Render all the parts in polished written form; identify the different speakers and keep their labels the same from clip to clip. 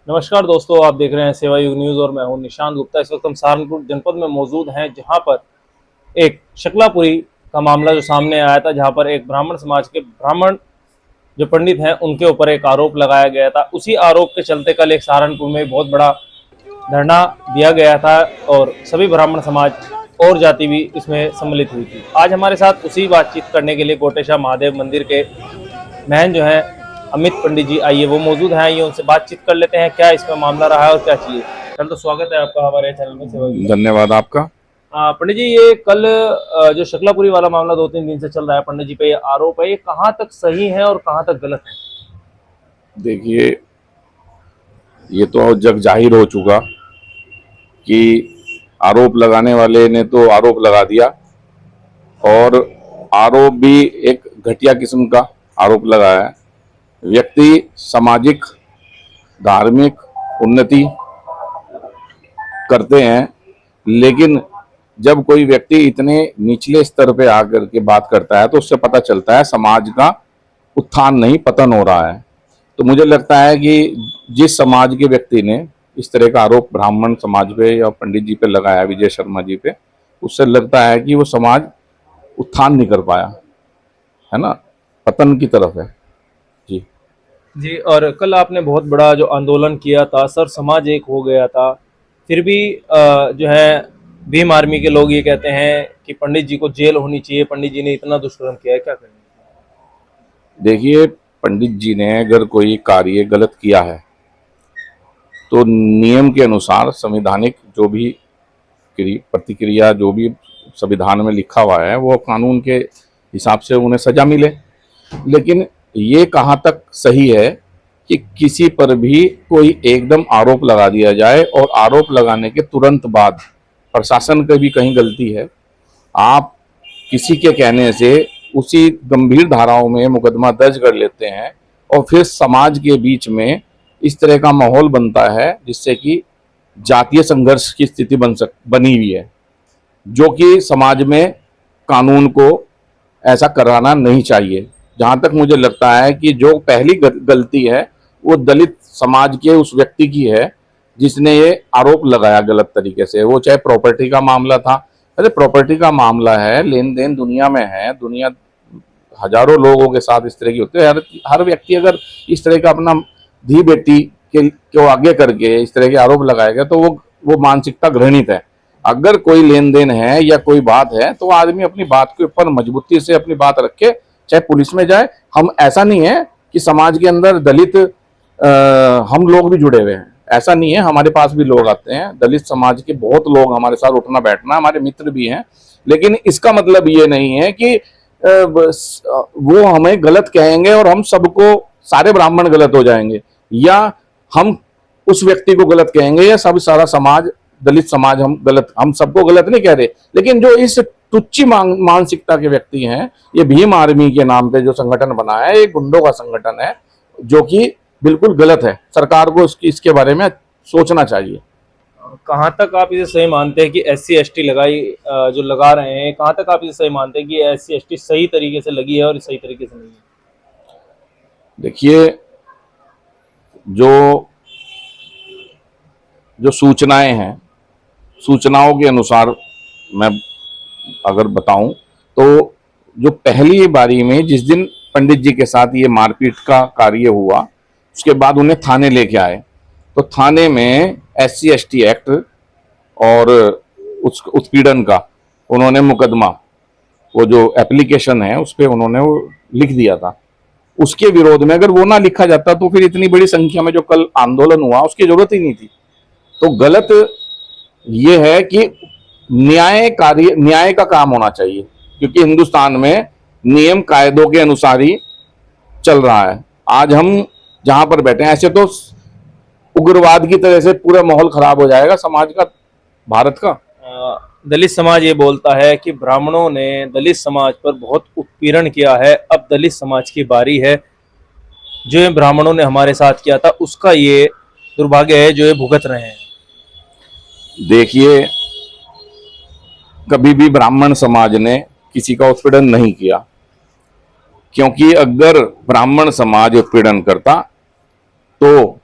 Speaker 1: नमस्कार दोस्तों, आप देख रहे हैं सेवा युग न्यूज़ और मैं हूं निशांत गुप्ता। इस वक्त हम सहारनपुर जनपद में मौजूद हैं, जहां पर एक शकलापुरी का मामला जो सामने आया था, जहां पर एक ब्राह्मण समाज के ब्राह्मण जो पंडित हैं उनके ऊपर एक आरोप लगाया गया था। उसी आरोप के चलते कल एक सहारनपुर में बहुत बड़ा धरना दिया गया था और सभी ब्राह्मण समाज और जाति भी इसमें सम्मिलित हुई थी। आज हमारे साथ उसी बातचीत करने के लिए कोटेश्वर महादेव मंदिर के महंत जो है अमित पंडित जी, आइए वो मौजूद हैं, आइए उनसे बातचीत कर लेते हैं क्या इसमें मामला रहा है और क्या चाहिए। कल तो स्वागत है आपका हमारे चैनल में सेवा।
Speaker 2: धन्यवाद आपका।
Speaker 1: पंडित जी, ये कल जो शकलापुरी वाला मामला 2-3 दिन से चल रहा है, पंडित जी पे ये आरोप है, ये कहाँ तक सही है और कहाँ तक गलत है?
Speaker 2: देखिए, ये तो जग जाहिर हो चुका कि आरोप लगाने वाले ने तो आरोप लगा दिया और आरोप भी एक घटिया किस्म का आरोप लगाया है। व्यक्ति सामाजिक धार्मिक उन्नति करते हैं, लेकिन जब कोई व्यक्ति इतने निचले स्तर पे आकर के बात करता है तो उससे पता चलता है समाज का उत्थान नहीं पतन हो रहा है। तो मुझे लगता है कि जिस समाज के व्यक्ति ने इस तरह का आरोप ब्राह्मण समाज पे या पंडित जी पे लगाया, विजय शर्मा जी पे, उससे लगता है कि वो समाज उत्थान नहीं कर पाया है ना, पतन की तरफ है। जी
Speaker 1: जी, और कल आपने बहुत बड़ा जो आंदोलन किया था, सर समाज एक हो गया था, फिर भी जो है भीम आर्मी के लोग ये कहते हैं कि पंडित जी को जेल होनी चाहिए, पंडित जी ने इतना दुष्कर्म किया है, क्या करेंगे?
Speaker 2: देखिए, पंडित जी ने अगर कोई कार्य गलत किया है तो नियम के अनुसार संवैधानिक जो भी प्रतिक्रिया जो भी संविधान में लिखा हुआ है वो कानून के हिसाब से उन्हें सजा मिले। लेकिन ये कहाँ तक सही है कि किसी पर भी कोई एकदम आरोप लगा दिया जाए और आरोप लगाने के तुरंत बाद प्रशासन की भी कहीं गलती है। आप किसी के कहने से उसी गंभीर धाराओं में मुकदमा दर्ज कर लेते हैं और फिर समाज के बीच में इस तरह का माहौल बनता है जिससे कि जातीय संघर्ष की स्थिति बनी हुई है, जो कि समाज में कानून को ऐसा कराना नहीं चाहिए। जहाँ तक मुझे लगता है कि जो पहली गलती है वो दलित समाज के उस व्यक्ति की है जिसने ये आरोप लगाया गलत तरीके से, वो चाहे प्रॉपर्टी का मामला था। अरे प्रॉपर्टी का मामला है, लेन देन दुनिया में है, दुनिया हजारों लोगों के साथ इस तरह की होती है। हर व्यक्ति अगर इस तरह का अपना धी बेटी को आगे करके इस तरह के आरोप लगाएगा तो वो मानसिकता घृणित है। अगर कोई लेन देन है या कोई बात है तो आदमी अपनी बात के ऊपर मजबूती से अपनी बात रखे, चाहे पुलिस में जाए। हम ऐसा नहीं है कि समाज के अंदर दलित हम लोग भी जुड़े हुए हैं, ऐसा नहीं है। हमारे पास भी लोग आते हैं, दलित समाज के बहुत लोग हमारे साथ उठना बैठना, हमारे मित्र भी हैं। लेकिन इसका मतलब ये नहीं है कि वो हमें गलत कहेंगे और हम सबको सारे ब्राह्मण गलत हो जाएंगे, या हम उस व्यक्ति को गलत कहेंगे या सब सारा समाज दलित समाज हम गलत, हम सबको गलत नहीं कह रहे। लेकिन जो इस तुच्ची मानसिकता के व्यक्ति हैं, ये भीम आर्मी के नाम पे जो संगठन बना है, ये गुंडों का संगठन है जो कि बिल्कुल गलत है। सरकार को इसके बारे में सोचना चाहिए।
Speaker 1: कहाँ तक आप इसे सही मानते हैं कि SC ST लगाई जो लगा रहे हैं, कहाँ तक आप इसे सही मानते हैं कि SC ST सही तरीके से लगी है और सही तरीके से नहीं है?
Speaker 2: देखिए, जो जो सूचनाएं हैं, सूचनाओं के अनुसार मैं अगर बताऊं तो जो पहली बारी में जिस दिन पंडित जी के साथ ये मारपीट का कार्य हुआ, उसके बाद उन्हें थाने लेके आए तो थाने में SC ST एक्ट और उस उत्पीड़न का उन्होंने मुकदमा, वो जो एप्लीकेशन है उस पर उन्होंने वो लिख दिया था। उसके विरोध में अगर वो ना लिखा जाता तो फिर इतनी बड़ी संख्या में जो कल आंदोलन हुआ उसकी जरूरत ही नहीं थी। तो गलत ये है कि न्याय का काम होना चाहिए, क्योंकि हिंदुस्तान में नियम कायदों के अनुसार ही चल रहा है। आज हम जहां पर बैठे हैं, ऐसे तो उग्रवाद की तरह से पूरा माहौल खराब हो जाएगा समाज का, भारत का।
Speaker 1: दलित समाज ये बोलता है कि ब्राह्मणों ने दलित समाज पर बहुत उत्पीड़न किया है, अब दलित समाज की बारी है। जो ये ब्राह्मणों ने हमारे साथ किया था उसका ये दुर्भाग्य है जो ये भुगत रहे हैं।
Speaker 2: देखिए, कभी भी ब्राह्मण समाज ने किसी का उत्पीड़न नहीं किया, क्योंकि अगर ब्राह्मण समाज उत्पीड़न करता तो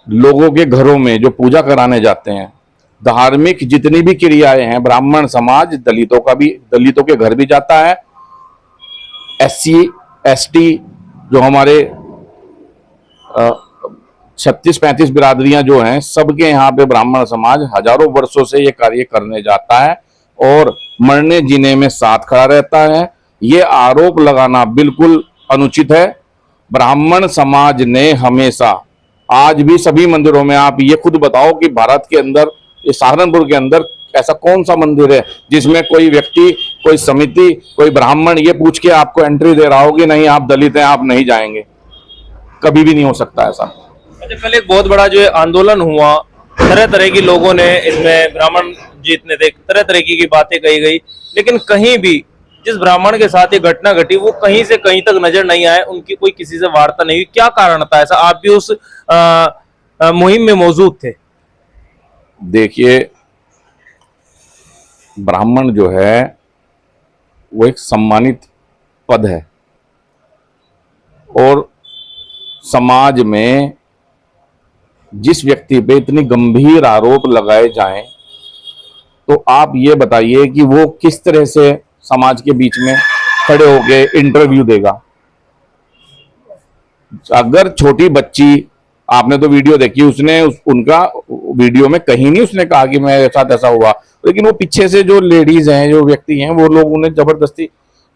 Speaker 2: लोगों के घरों में जो पूजा कराने जाते हैं, धार्मिक जितनी भी क्रियाएं हैं, ब्राह्मण समाज दलितों के घर भी जाता है। SC ST जो हमारे 36-35 बिरादरियां जो हैं, सबके यहाँ पे ब्राह्मण समाज हजारों वर्षों से ये कार्य करने जाता है और मरने जीने में साथ खड़ा रहता है। ये आरोप लगाना बिल्कुल अनुचित है। ब्राह्मण समाज ने हमेशा, आज भी सभी मंदिरों में, आप ये खुद बताओ कि भारत के अंदर, ये सहारनपुर के अंदर ऐसा कौन सा मंदिर है जिसमें कोई व्यक्ति, कोई समिति, कोई ब्राह्मण ये पूछ के आपको एंट्री दे रहा हो कि नहीं आप दलित हैं, आप नहीं जाएंगे? कभी भी नहीं हो सकता ऐसा।
Speaker 1: अच्छा, कल एक बहुत बड़ा जो आंदोलन हुआ, तरह तरह के लोगों ने इसमें, ब्राह्मण जीतने थे, तरह तरह की बातें कही गई, लेकिन कहीं भी जिस ब्राह्मण के साथ ये घटना घटी वो कहीं से कहीं तक नजर नहीं आए, उनकी कोई किसी से वार्ता नहीं हुई। क्या कारण था ऐसा? आप भी उस मुहिम में मौजूद थे।
Speaker 2: देखिए, ब्राह्मण जो है वो एक सम्मानित पद है और समाज में जिस व्यक्ति पे इतनी गंभीर आरोप लगाए जाएं, तो आप ये बताइए कि वो किस तरह से समाज के बीच में खड़े होके इंटरव्यू देगा। अगर छोटी बच्ची, आपने तो वीडियो देखी, उसने उनका वीडियो में कहीं नहीं उसने कहा कि मेरे साथ ऐसा हुआ, लेकिन वो पीछे से जो लेडीज हैं, जो व्यक्ति हैं, वो लोग उन्हें जबरदस्ती,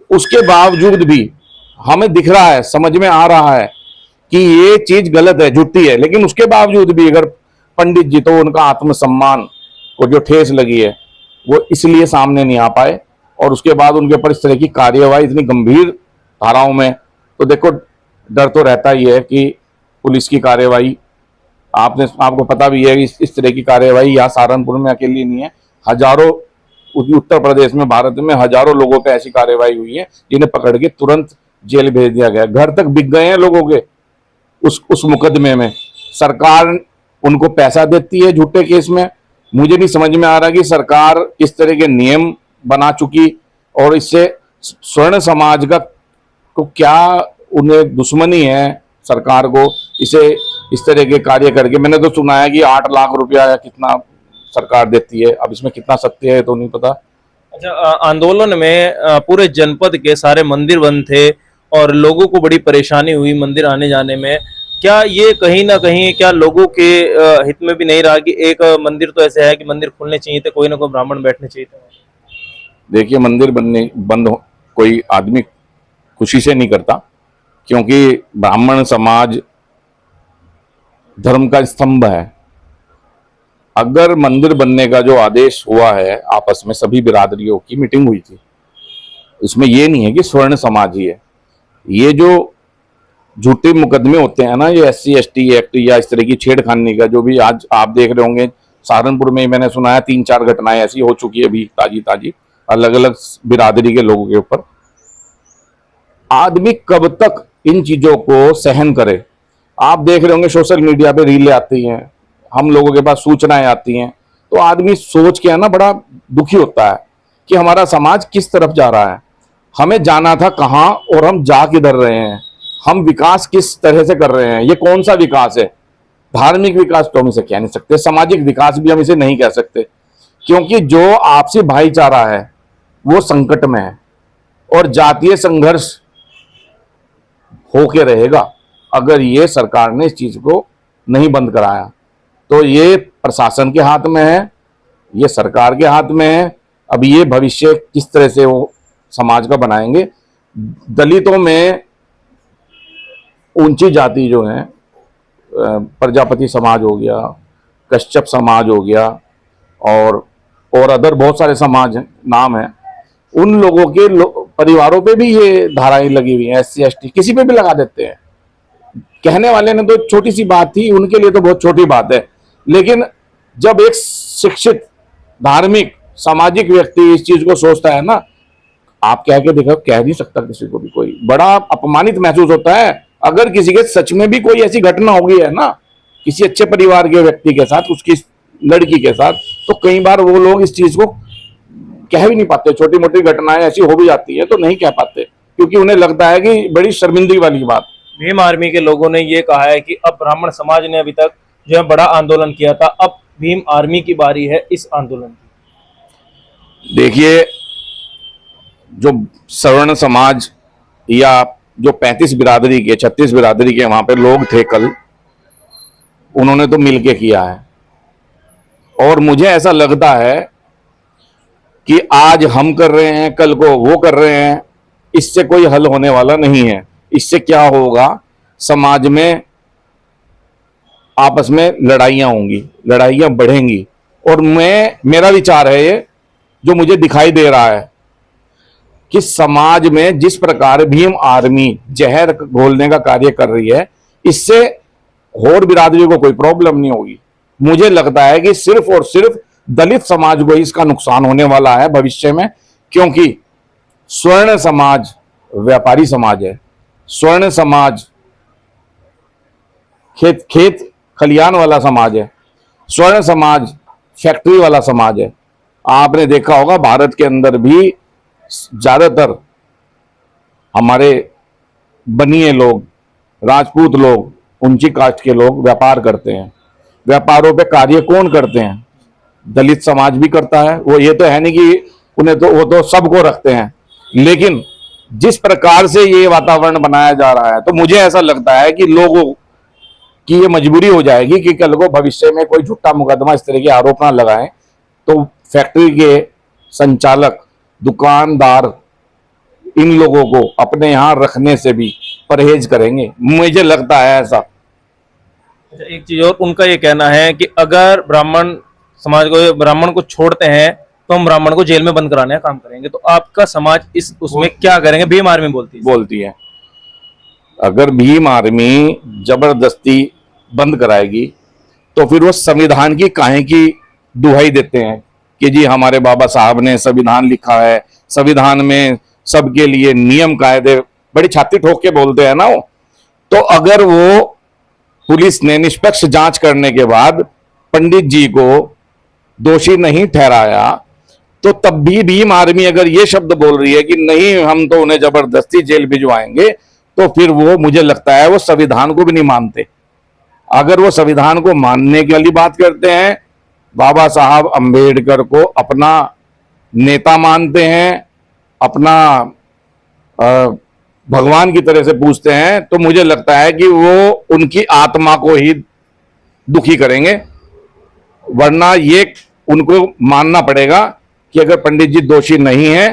Speaker 2: उसके बावजूद भी हमें दिख रहा है, समझ में आ रहा है कि ये चीज गलत है, झूठी है, लेकिन उसके बावजूद भी अगर पंडित जी, तो उनका आत्मसम्मान को जो ठेस लगी है वो इसलिए सामने नहीं आ पाए, और उसके बाद उनके ऊपर इस तरह की कार्यवाही इतनी गंभीर धाराओं में, तो देखो डर तो रहता ही है कि पुलिस की कार्यवाही, आपको पता भी है कि इस तरह की कार्यवाही यहाँ सहारनपुर में अकेली नहीं है, हजारों, उत्तर प्रदेश में, भारत में हजारों लोगों पे ऐसी कार्यवाही हुई है जिन्हें पकड़ के तुरंत जेल भेज दिया गया। घर तक बिक गए हैं लोगों के उस मुकदमे में। सरकार उनको पैसा देती है झूठे केस में। मुझे नहीं समझ में आ रहा कि सरकार इस तरह के नियम बना चुकी, और इससे स्वर्ण समाज का को क्या, उन्हें दुश्मनी है सरकार को इसे इस तरह के कार्य करके। मैंने तो सुना है कि 8 लाख रुपया या कितना सरकार देती है, अब इसमें कितना सत्य है तो नहीं पता।
Speaker 1: अच्छा, आंदोलन में पूरे जनपद के सारे मंदिर बंद थे और लोगों को बड़ी परेशानी हुई मंदिर आने जाने में। क्या ये कहीं ना कहीं, क्या लोगों के हित में भी नहीं रहा कि एक मंदिर तो ऐसे है कि मंदिर खुलने चाहिए थे, कोई ना कोई ब्राह्मण बैठने चाहिए थे?
Speaker 2: देखिए, मंदिर कोई आदमी खुशी से नहीं करता, क्योंकि ब्राह्मण समाज धर्म का स्तंभ है। अगर मंदिर बनने का जो आदेश हुआ है, आपस में सभी बिरादरियों की मीटिंग हुई थी, इसमें ये नहीं है कि स्वर्ण समाज ही है। ये जो झूठे मुकदमे होते हैं ना, ये SC ST एक्ट या इस तरह की छेड़खानी का, जो भी आज आप देख रहे होंगे, सहारनपुर में मैंने सुना है 3-4 घटनाएं ऐसी हो चुकी है अभी ताजी अलग अलग बिरादरी के लोगों के ऊपर। आदमी कब तक इन चीजों को सहन करे? आप देख रहे होंगे सोशल मीडिया पे रीलें आती हैं, हम लोगों के पास सूचनाएं आती हैं, तो आदमी सोच के है ना बड़ा दुखी होता है कि हमारा समाज किस तरफ जा रहा है। हमें जाना था कहाँ और हम जा किधर रहे हैं? हम विकास किस तरह से कर रहे हैं? ये कौन सा विकास है? धार्मिक विकास तो हम इसे कह नहीं सकते, सामाजिक विकास भी हम इसे नहीं कह सकते, क्योंकि जो आपसी भाईचारा है वो संकट में है और जातीय संघर्ष होके रहेगा अगर ये सरकार ने इस चीज को नहीं बंद कराया। तो ये प्रशासन के हाथ में है, ये सरकार के हाथ में है। अब ये भविष्य किस तरह से वो समाज का बनाएंगे। दलितों में ऊंची जाति जो है, प्रजापति समाज हो गया, कश्यप समाज हो गया, और अदर बहुत सारे समाज नाम है, उन लोगों के परिवारों पे भी ये धाराएं लगी हुई हैं। SC ST किसी पे भी लगा देते हैं। कहने वाले ने तो छोटी सी बात थी, उनके लिए तो बहुत छोटी बात है, लेकिन जब एक शिक्षित, धार्मिक, सामाजिक व्यक्ति इस चीज को सोचता है ना, आप कह के देखो, कह नहीं सकता किसी को भी, कोई बड़ा अपमानित महसूस होता है। अगर किसी के सच में भी कोई ऐसी घटना हो गई है ना, किसी अच्छे परिवार के व्यक्ति के साथ, उसकी लड़की के साथ, तो कई बार वो लोग इस चीज को कह भी नहीं पाते। छोटी मोटी घटनाएं ऐसी हो भी जाती है तो नहीं कह पाते, क्योंकि उन्हें लगता है कि बड़ी शर्मिंदगी वाली बात।
Speaker 1: भीम आर्मी के लोगों ने ये कहा है कि अब ब्राह्मण समाज ने अभी तक जो है बड़ा आंदोलन किया था। अब भीम आर्मी की बारी है इस आंदोलन की।
Speaker 2: देखिए, जो सवर्ण समाज या जो 35 बिरादरी के 36 बिरादरी के वहां पे लोग थे कल, उन्होंने तो मिलके किया है। और मुझे ऐसा लगता है कि आज हम कर रहे हैं, कल को वो कर रहे हैं, इससे कोई हल होने वाला नहीं है। इससे क्या होगा, समाज में आपस में लड़ाइयां होंगी, लड़ाइयां बढ़ेंगी। और मेरा विचार है ये, जो मुझे दिखाई दे रहा है कि समाज में जिस प्रकार भीम आर्मी जहर घोलने का कार्य कर रही है, इससे और बिरादरी को कोई प्रॉब्लम नहीं होगी। मुझे लगता है कि सिर्फ और सिर्फ दलित समाज को इसका नुकसान होने वाला है भविष्य में, क्योंकि स्वर्ण समाज व्यापारी समाज है, स्वर्ण समाज खेत खेत खलियान वाला समाज है, स्वर्ण समाज फैक्ट्री वाला समाज है। आपने देखा होगा भारत के अंदर भी ज्यादातर हमारे बनिए लोग, राजपूत लोग, ऊंची कास्ट के लोग व्यापार करते हैं। व्यापारों पे कार्य कौन करते हैं? दलित समाज भी करता है। वो ये तो है नहीं कि उन्हें तो वो तो सबको रखते हैं, लेकिन जिस प्रकार से ये वातावरण बनाया जा रहा है, तो मुझे ऐसा लगता है कि लोगों की ये मजबूरी हो जाएगी कि कल को भविष्य में कोई झूठा मुकदमा इस तरह के आरोप ना लगाएं, तो फैक्ट्री के संचालक, दुकानदार इन लोगों को अपने यहां रखने से भी परहेज करेंगे। मुझे लगता है ऐसा।
Speaker 1: अच्छा, एक चीज और, उनका ये कहना है कि अगर ब्राह्मण समाज को, ब्राह्मण को छोड़ते हैं तो हम ब्राह्मण को जेल में बंद कराने का काम करेंगे। तो आपका समाज इस उसमें क्या करेंगे? भीम आर्मी बोलती है।
Speaker 2: अगर भीम आर्मी जबरदस्ती बंद कराएगी तो फिर वो संविधान की काहे की दुहाई देते हैं कि जी हमारे बाबा साहब ने संविधान लिखा है, संविधान में सबके लिए नियम कायदे, बड़ी छाती ठोक के बोलते हैं ना वो। तो अगर वो पुलिस ने निष्पक्ष जांच करने के बाद पंडित जी को दोषी नहीं ठहराया, तो तब भी भीम आर्मी अगर ये शब्द बोल रही है कि नहीं हम तो उन्हें जबरदस्ती जेल भिजवाएंगे, तो फिर वो, मुझे लगता है वो संविधान को भी नहीं मानते। अगर वो संविधान को मानने की वाली बात करते हैं, बाबा साहब अंबेडकर को अपना नेता मानते हैं, अपना भगवान की तरह से पूछते हैं, तो मुझे लगता है कि वो उनकी आत्मा को ही दुखी करेंगे। वरना ये उनको मानना पड़ेगा कि अगर पंडित जी दोषी नहीं है,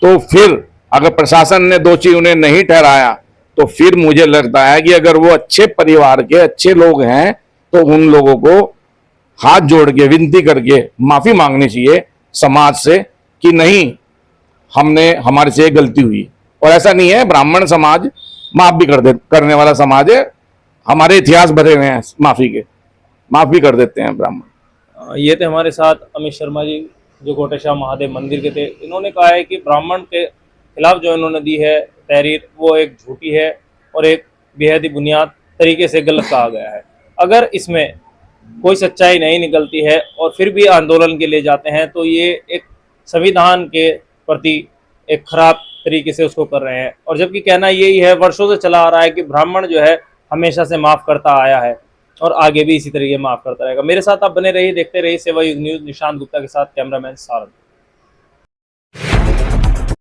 Speaker 2: तो फिर अगर प्रशासन ने दोषी उन्हें नहीं ठहराया, तो फिर मुझे लगता है कि अगर वो अच्छे परिवार के अच्छे लोग हैं, तो उन लोगों को हाथ जोड़ के विनती करके माफी मांगनी चाहिए समाज से कि नहीं, हमने, हमारे से गलती हुई। और ऐसा नहीं है, ब्राह्मण समाज माफ भी करने वाला समाज है। हमारे इतिहास भरे हुए हैं माफी के, माफ भी कर देते हैं ब्राह्मण।
Speaker 1: ये थे हमारे साथ अमित शर्मा जी, जो कोटेश्वर महादेव मंदिर के थे। इन्होंने कहा है कि ब्राह्मण के खिलाफ जो इन्होंने दी है तहरीर, वो एक झूठी है और एक बेहद ही बुनियाद तरीके से गलत कहा गया है। अगर इसमें कोई सच्चाई नहीं निकलती है और फिर भी आंदोलन के लिए जाते हैं, तो ये एक संविधान के प्रति एक खराब तरीके से उसको कर रहे हैं। और जबकि कहना यही है, वर्षों से चला आ रहा है कि ब्राह्मण जो है हमेशा से माफ करता आया है और आगे भी इसी तरीके माफ करता रहेगा। मेरे साथ आप बने रहिए, देखते रहिए सेवा युग न्यूज। निशांत गुप्ता के साथ कैमरामैन सारंग।